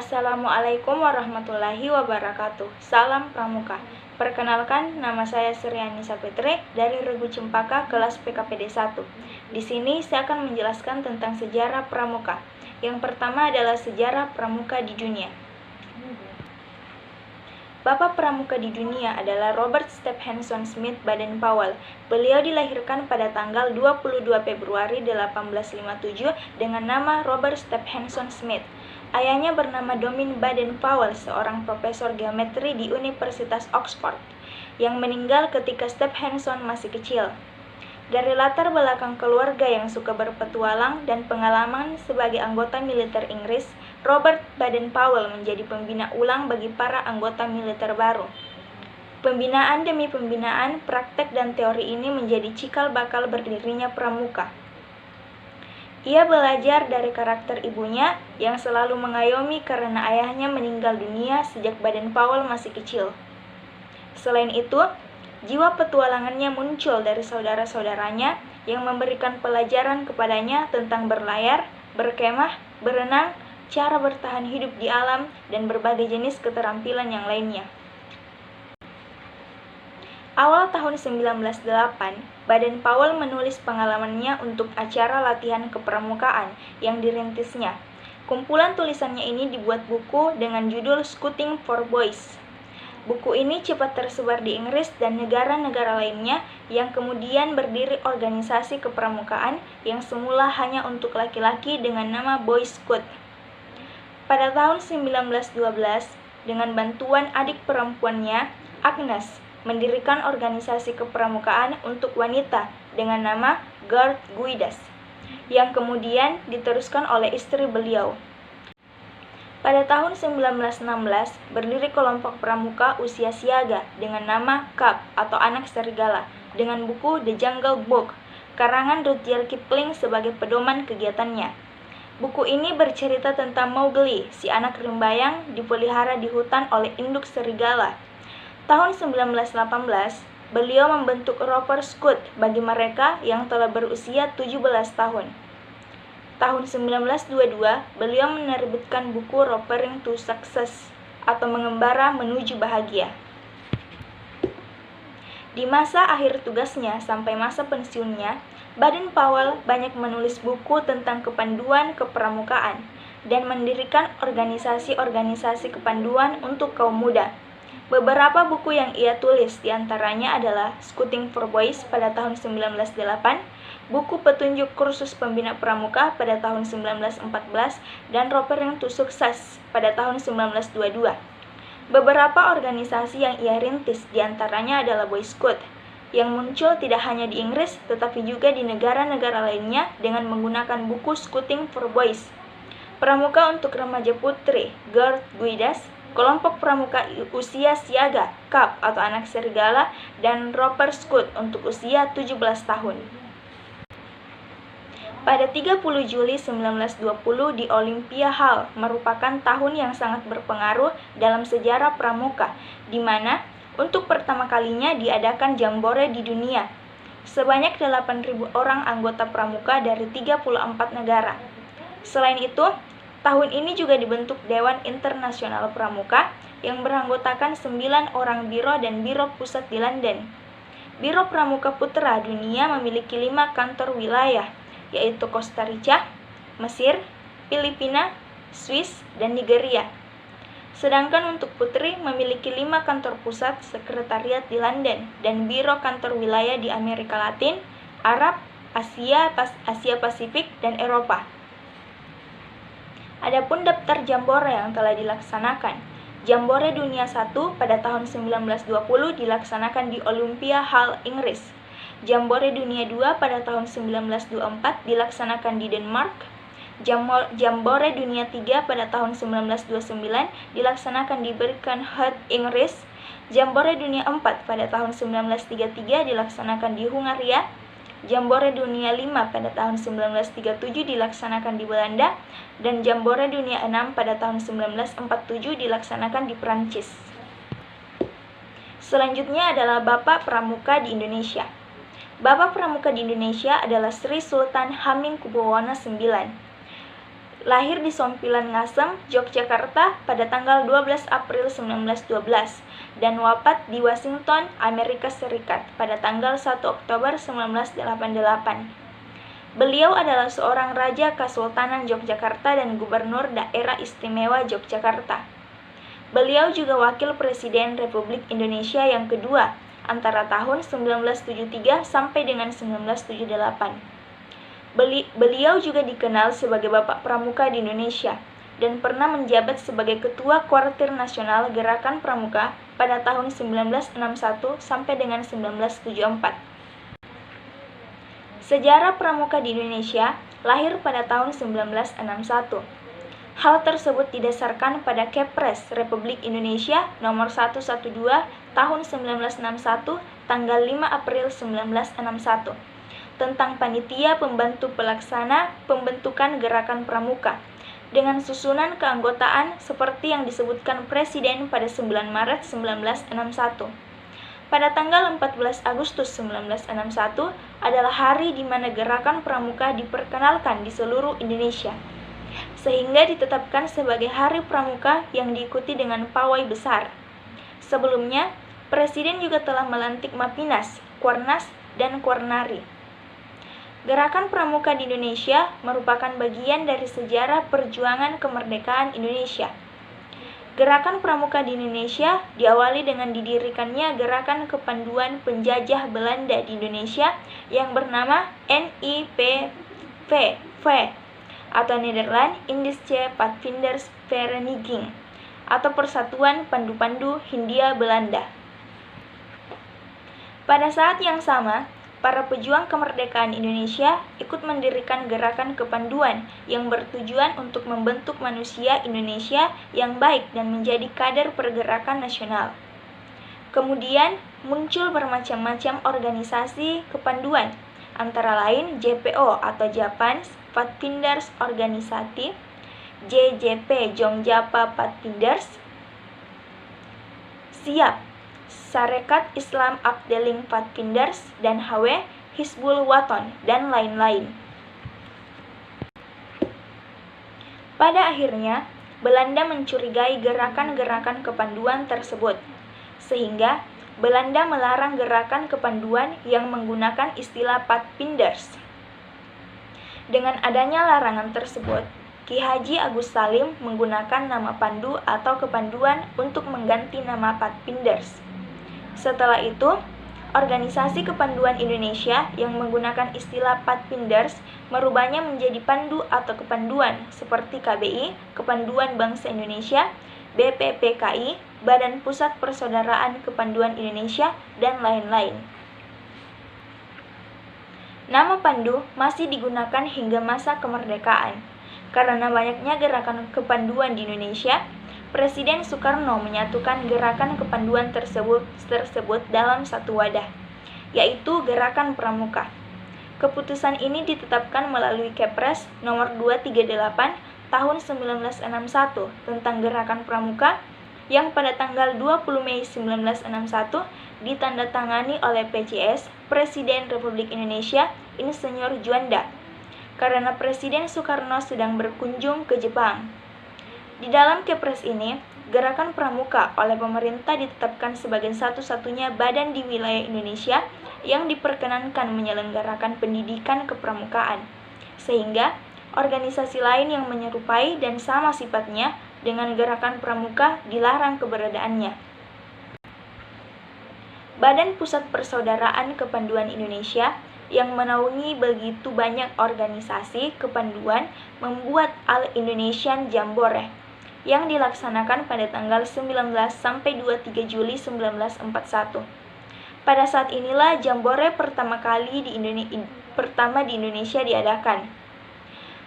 Assalamualaikum warahmatullahi wabarakatuh. Salam Pramuka. Perkenalkan, nama saya Suryani Sapitri dari Regu Cempaka kelas PKPD 1. Di sini saya akan menjelaskan tentang sejarah Pramuka. Yang pertama adalah sejarah Pramuka di dunia. Bapak Pramuka di dunia adalah Robert Stephenson Smith Baden-Powell. Beliau dilahirkan pada tanggal 22 Februari 1857 dengan nama Robert Stephenson Smith. Ayahnya bernama Domin Baden-Powell, seorang profesor geometri di Universitas Oxford, yang meninggal ketika Stephenson masih kecil. Dari latar belakang keluarga yang suka berpetualang dan pengalaman sebagai anggota militer Inggris, Robert Baden-Powell menjadi pembina ulang bagi para anggota militer baru. Pembinaan demi pembinaan, praktek dan teori ini menjadi cikal bakal berdirinya Pramuka. Ia belajar dari karakter ibunya yang selalu mengayomi karena ayahnya meninggal dunia sejak Baden-Powell masih kecil. Selain itu, jiwa petualangannya muncul dari saudara-saudaranya yang memberikan pelajaran kepadanya tentang berlayar, berkemah, berenang, cara bertahan hidup di alam, dan berbagai jenis keterampilan yang lainnya. Awal tahun 1908, Baden-Powell menulis pengalamannya untuk acara latihan kepramukaan yang dirintisnya. Kumpulan tulisannya ini dibuat buku dengan judul Scouting for Boys. Buku ini cepat tersebar di Inggris dan negara-negara lainnya yang kemudian berdiri organisasi kepramukaan yang semula hanya untuk laki-laki dengan nama Boy Scout. Pada tahun 1912, dengan bantuan adik perempuannya, Agnes, mendirikan organisasi kepramukaan untuk wanita dengan nama Girl Guides, yang kemudian diteruskan oleh istri beliau. Pada tahun 1916, berdiri kelompok pramuka usia siaga dengan nama Cub atau Anak Serigala dengan buku The Jungle Book, karangan Rudyard Kipling sebagai pedoman kegiatannya. Buku ini bercerita tentang Mowgli, si anak rimbayang dipelihara di hutan oleh induk serigala. Tahun 1918, beliau membentuk Roper Scout bagi mereka yang telah berusia 17 tahun. Tahun 1922, beliau menerbitkan buku Ropering to Success atau Mengembara Menuju Bahagia. Di masa akhir tugasnya sampai masa pensiunnya, Baden-Powell banyak menulis buku tentang kepanduan kepramukaan dan mendirikan organisasi-organisasi kepanduan untuk kaum muda. Beberapa buku yang ia tulis diantaranya adalah Scouting for Boys pada tahun 1908, buku petunjuk kursus pembina pramuka pada tahun 1914, dan Ropering to Success pada tahun 1922. Beberapa organisasi yang ia rintis diantaranya adalah Boy Scout, yang muncul tidak hanya di Inggris tetapi juga di negara-negara lainnya dengan menggunakan buku Scouting for Boys, Pramuka untuk Remaja Putri, Girl Guides, kelompok pramuka usia siaga, Cub atau Anak Serigala, dan Roper Scout untuk usia 17 tahun. Pada 30 Juli 1920 di Olympia Hall merupakan tahun yang sangat berpengaruh dalam sejarah pramuka, di mana untuk pertama kalinya diadakan jambore di dunia. Sebanyak 8.000 orang anggota pramuka dari 34 negara. Selain itu, tahun ini juga dibentuk Dewan Internasional Pramuka yang beranggotakan 9 orang biro dan biro pusat di London. Biro Pramuka Putra Dunia memiliki 5 kantor wilayah, yaitu Costa Rica, Mesir, Filipina, Swiss, dan Nigeria. Sedangkan untuk Putri memiliki 5 kantor pusat sekretariat di London dan biro kantor wilayah di Amerika Latin, Arab, Asia Pasifik, dan Eropa. Adapun daftar jambore yang telah dilaksanakan. Jambore Dunia 1 pada tahun 1920 dilaksanakan di Olympia Hall, Inggris. Jambore Dunia 2 pada tahun 1924 dilaksanakan di Denmark. Jambore Dunia 3 pada tahun 1929 dilaksanakan di Birkenhead, Inggris. Jambore Dunia 4 pada tahun 1933 dilaksanakan di Hungaria. Jambore Dunia 5 pada tahun 1937 dilaksanakan di Belanda, dan Jambore Dunia 6 pada tahun 1947 dilaksanakan di Prancis. Selanjutnya adalah Bapak Pramuka di Indonesia. Bapak Pramuka di Indonesia adalah Sri Sultan Hamengkubuwono IX. lahir di Sompilan Ngasem, Yogyakarta pada tanggal 12 April 1912 dan wafat di Washington, Amerika Serikat pada tanggal 1 Oktober 1988. Beliau adalah seorang Raja Kesultanan Yogyakarta dan Gubernur Daerah Istimewa Yogyakarta. Beliau juga Wakil Presiden Republik Indonesia yang kedua antara tahun 1973 sampai dengan 1978. Beliau juga dikenal sebagai Bapak Pramuka di Indonesia dan pernah menjabat sebagai Ketua Kuartir Nasional Gerakan Pramuka pada tahun 1961 sampai dengan 1974. Sejarah Pramuka di Indonesia lahir pada tahun 1961. Hal tersebut didasarkan pada Kepres Republik Indonesia Nomor 112 Tahun 1961 tanggal 5 April 1961 tentang Panitia Pembantu Pelaksana Pembentukan Gerakan Pramuka dengan susunan keanggotaan seperti yang disebutkan Presiden pada 9 Maret 1961. Pada tanggal 14 Agustus 1961 adalah hari di mana Gerakan Pramuka diperkenalkan di seluruh Indonesia, sehingga ditetapkan sebagai Hari Pramuka yang diikuti dengan pawai besar. Sebelumnya, Presiden juga telah melantik Mapinas, Kuarnas, dan Kuarnari. Gerakan Pramuka di Indonesia merupakan bagian dari sejarah perjuangan kemerdekaan Indonesia. Gerakan Pramuka di Indonesia diawali dengan didirikannya Gerakan Kepanduan Penjajah Belanda di Indonesia yang bernama NIPVV atau Nederland Indische Padvindersvereniging atau Persatuan Pandu-Pandu Hindia Belanda. Pada saat yang sama, para pejuang kemerdekaan Indonesia ikut mendirikan Gerakan Kepanduan yang bertujuan untuk membentuk manusia Indonesia yang baik dan menjadi kader pergerakan nasional. Kemudian muncul bermacam-macam organisasi kepanduan, antara lain JPO atau Japanese Padvinders Organisasi, JJP Jongjapa Padvinders, SIAP Sarekat Islam Afdeling Padvinders, dan HW Hizbul Waton, dan lain-lain. Pada akhirnya, Belanda mencurigai gerakan-gerakan kepanduan tersebut, sehingga Belanda melarang gerakan kepanduan yang menggunakan istilah Padvinders. Dengan adanya larangan tersebut, Ki Haji Agus Salim menggunakan nama Pandu atau Kepanduan untuk mengganti nama Padvinders. Setelah itu, Organisasi Kepanduan Indonesia yang menggunakan istilah Padvinders merubahnya menjadi Pandu atau Kepanduan seperti KBI, Kepanduan Bangsa Indonesia, BPPKI, Badan Pusat Persaudaraan Kepanduan Indonesia, dan lain-lain. Nama Pandu masih digunakan hingga masa kemerdekaan. Karena banyaknya gerakan kepanduan di Indonesia, Presiden Soekarno menyatukan gerakan kepanduan tersebut dalam satu wadah, yaitu Gerakan Pramuka. Keputusan ini ditetapkan melalui Kepres Nomor 238 Tahun 1961 tentang Gerakan Pramuka yang pada tanggal 20 Mei 1961 ditandatangani oleh PJS Presiden Republik Indonesia Insinyur Juanda karena Presiden Soekarno sedang berkunjung ke Jepang. Di dalam Kepres ini, Gerakan Pramuka oleh pemerintah ditetapkan sebagai satu-satunya badan di wilayah Indonesia yang diperkenankan menyelenggarakan pendidikan kepramukaan, sehingga organisasi lain yang menyerupai dan sama sifatnya dengan Gerakan Pramuka dilarang keberadaannya. Badan Pusat Persaudaraan Kepanduan Indonesia yang menaungi begitu banyak organisasi kepanduan membuat All-Indonesian Jambore yang dilaksanakan pada tanggal 19 sampai 23 Juli 1941. Pada saat inilah Jambore pertama di Indonesia diadakan.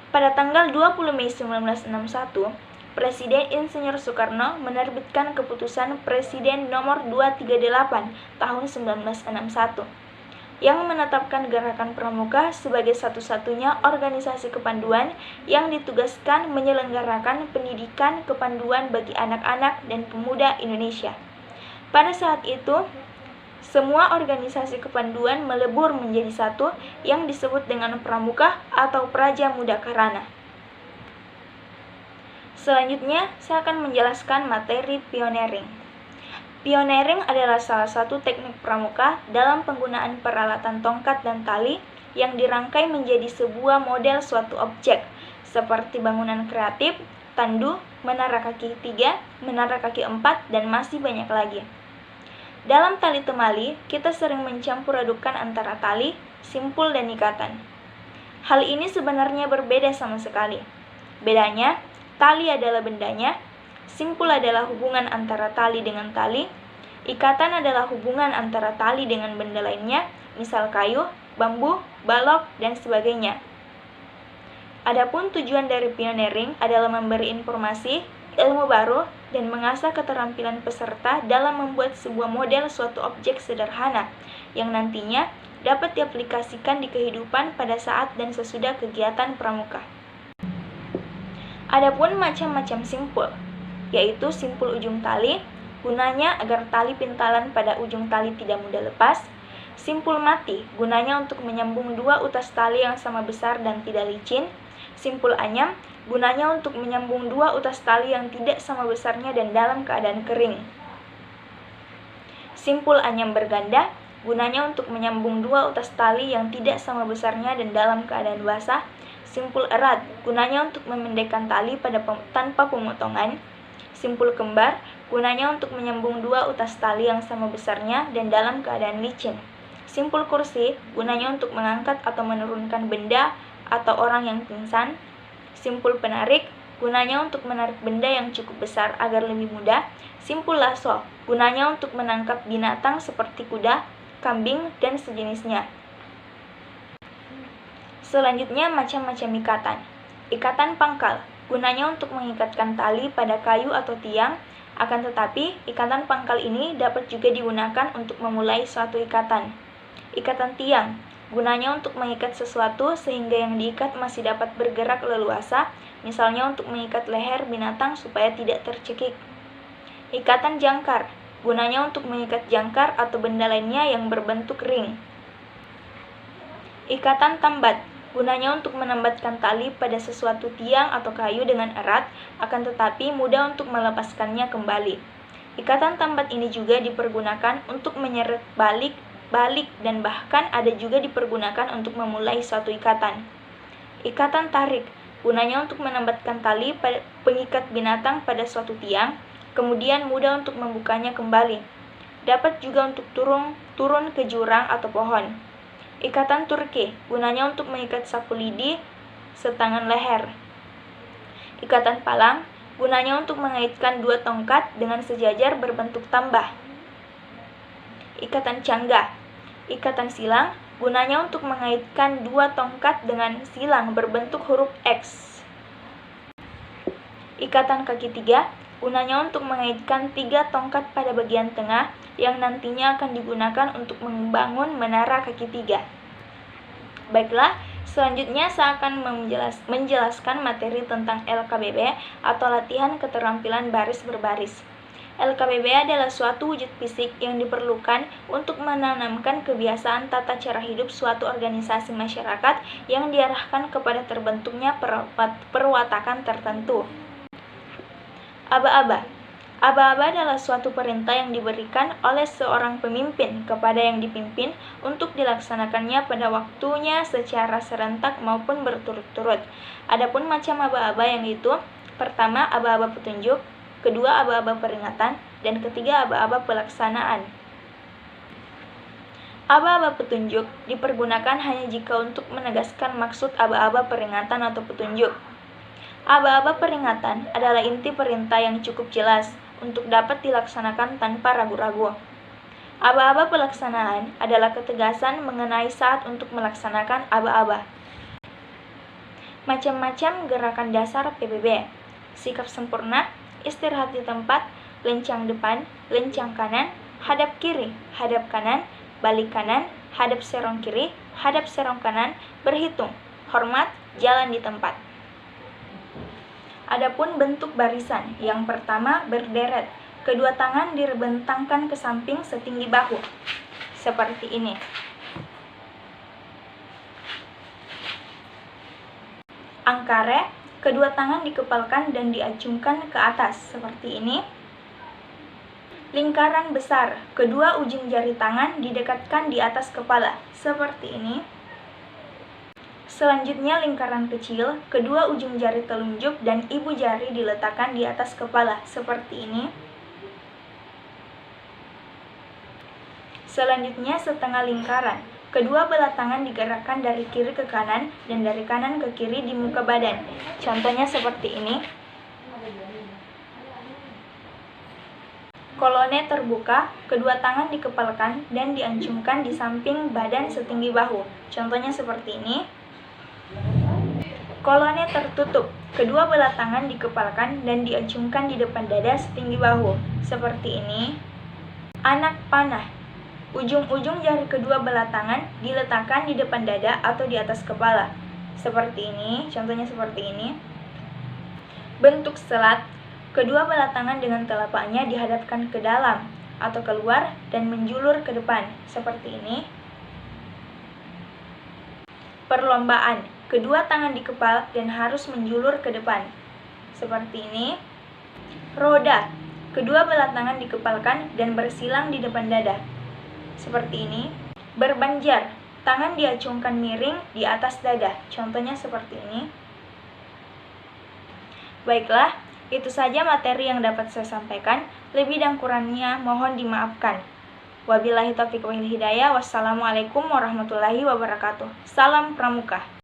Pada tanggal 20 Mei 1961, Presiden Insinyur Soekarno menerbitkan keputusan Presiden Nomor 238 Tahun 1961 yang menetapkan Gerakan Pramuka sebagai satu-satunya organisasi kepanduan yang ditugaskan menyelenggarakan pendidikan kepanduan bagi anak-anak dan pemuda Indonesia. Pada saat itu, semua organisasi kepanduan melebur menjadi satu yang disebut dengan Pramuka atau Praja Muda Karana. Selanjutnya, saya akan menjelaskan materi pioneering. Pioneering adalah salah satu teknik pramuka dalam penggunaan peralatan tongkat dan tali yang dirangkai menjadi sebuah model suatu objek, seperti bangunan kreatif, tandu, menara kaki 3, menara kaki 4, dan masih banyak lagi. Dalam tali temali, kita sering mencampur adukan antara tali, simpul, dan ikatan. Hal ini sebenarnya berbeda sama sekali. Bedanya, tali adalah bendanya, simpul adalah hubungan antara tali dengan tali, ikatan adalah hubungan antara tali dengan benda lainnya, misal kayu, bambu, balok, dan sebagainya. Adapun tujuan dari pioneering adalah memberi informasi, ilmu baru, dan mengasah keterampilan peserta dalam membuat sebuah model suatu objek sederhana yang nantinya dapat diaplikasikan di kehidupan pada saat dan sesudah kegiatan pramuka. Adapun macam-macam simpul, yaitu simpul ujung tali, gunanya agar tali pintalan pada ujung tali tidak mudah lepas. Simpul mati, gunanya untuk menyambung dua utas tali yang sama besar dan tidak licin. Simpul anyam, gunanya untuk menyambung dua utas tali yang tidak sama besarnya dan dalam keadaan kering. Simpul anyam berganda, gunanya untuk menyambung dua utas tali yang tidak sama besarnya dan dalam keadaan basah. Simpul erat, gunanya untuk memendekkan tali tanpa pemotongan. Simpul kembar, gunanya untuk menyambung dua utas tali yang sama besarnya dan dalam keadaan licin. Simpul kursi, gunanya untuk mengangkat atau menurunkan benda atau orang yang pingsan. Simpul penarik, gunanya untuk menarik benda yang cukup besar agar lebih mudah. Simpul lasso, gunanya untuk menangkap binatang seperti kuda, kambing, dan sejenisnya. Selanjutnya, macam-macam ikatan. Ikatan pangkal, gunanya untuk mengikatkan tali pada kayu atau tiang, akan tetapi ikatan pangkal ini dapat juga digunakan untuk memulai suatu ikatan. Ikatan tiang, gunanya untuk mengikat sesuatu sehingga yang diikat masih dapat bergerak leluasa, misalnya untuk mengikat leher binatang supaya tidak tercekik. Ikatan jangkar, gunanya untuk mengikat jangkar atau benda lainnya yang berbentuk ring. Ikatan tambat, gunanya untuk menambatkan tali pada sesuatu tiang atau kayu dengan erat, akan tetapi mudah untuk melepaskannya kembali. Ikatan tambat ini juga dipergunakan untuk menyeret balik, dan bahkan ada juga dipergunakan untuk memulai suatu ikatan. Ikatan tarik, gunanya untuk menambatkan tali pengikat binatang pada suatu tiang, kemudian mudah untuk membukanya kembali. Dapat juga untuk turun ke jurang atau pohon. Ikatan turki, gunanya untuk mengikat sapu lidi setangan leher. Ikatan palang, gunanya untuk mengaitkan dua tongkat dengan sejajar berbentuk tambah. Ikatan cangga. Ikatan silang, gunanya untuk mengaitkan dua tongkat dengan silang berbentuk huruf X. Ikatan kaki 3, gunanya untuk mengaitkan 3 tongkat pada bagian tengah yang nantinya akan digunakan untuk membangun menara kaki 3. Baiklah, selanjutnya saya akan menjelaskan materi tentang LKBB atau latihan keterampilan baris berbaris. LKBB adalah suatu wujud fisik yang diperlukan untuk menanamkan kebiasaan tata cara hidup suatu organisasi masyarakat yang diarahkan kepada terbentuknya perwatakan tertentu. Aba-aba. Aba-aba adalah suatu perintah yang diberikan oleh seorang pemimpin kepada yang dipimpin untuk dilaksanakannya pada waktunya secara serentak maupun berturut-turut. Adapun macam aba-aba yang itu, pertama aba-aba petunjuk, kedua aba-aba peringatan, dan ketiga aba-aba pelaksanaan. Aba-aba petunjuk dipergunakan hanya jika untuk menegaskan maksud aba-aba peringatan atau petunjuk. Aba-aba peringatan adalah inti perintah yang cukup jelas untuk dapat dilaksanakan tanpa ragu-ragu. Aba-aba pelaksanaan adalah ketegasan mengenai saat untuk melaksanakan aba-aba. Macam-macam gerakan dasar PBB. Sikap sempurna, istirahat di tempat, lencang depan, lencang kanan, hadap kiri, hadap kanan, balik kanan, hadap serong kiri, hadap serong kanan, berhitung, hormat, jalan di tempat. Adapun bentuk barisan, yang pertama berderet, kedua tangan dibentangkan ke samping setinggi bahu, seperti ini. Angkare, Kedua tangan dikepalkan dan diacungkan ke atas, seperti ini. Lingkaran besar, kedua ujung jari tangan didekatkan di atas kepala, seperti ini. Selanjutnya lingkaran kecil, kedua ujung jari telunjuk dan ibu jari diletakkan di atas kepala, seperti ini. Selanjutnya setengah lingkaran, kedua belah tangan digerakkan dari kiri ke kanan dan dari kanan ke kiri di muka badan. Contohnya seperti ini. Kolone terbuka, kedua tangan dikepalkan dan diancungkan di samping badan setinggi bahu. Contohnya seperti ini. Kolone tertutup, kedua belah tangan dikepalkan dan diancungkan di depan dada setinggi bahu. Seperti ini. Anak panah, ujung-ujung jari kedua belah tangan diletakkan di depan dada atau di atas kepala. Seperti ini, contohnya seperti ini. Bentuk selat, kedua belah tangan dengan telapaknya dihadapkan ke dalam atau keluar dan menjulur ke depan, seperti ini. Perlombaan, kedua tangan dikepal dan harus menjulur ke depan, seperti ini. Roda, kedua belah tangan dikepalkan dan bersilang di depan dada, seperti ini. Berbanjar, tangan diacungkan miring di atas dada, contohnya seperti ini. Baiklah, itu saja materi yang dapat saya sampaikan. Lebih dan kurangnya mohon dimaafkan. Wabillahi taufiq wal hidayah. Wassalamualaikum warahmatullahi wabarakatuh. Salam Pramuka.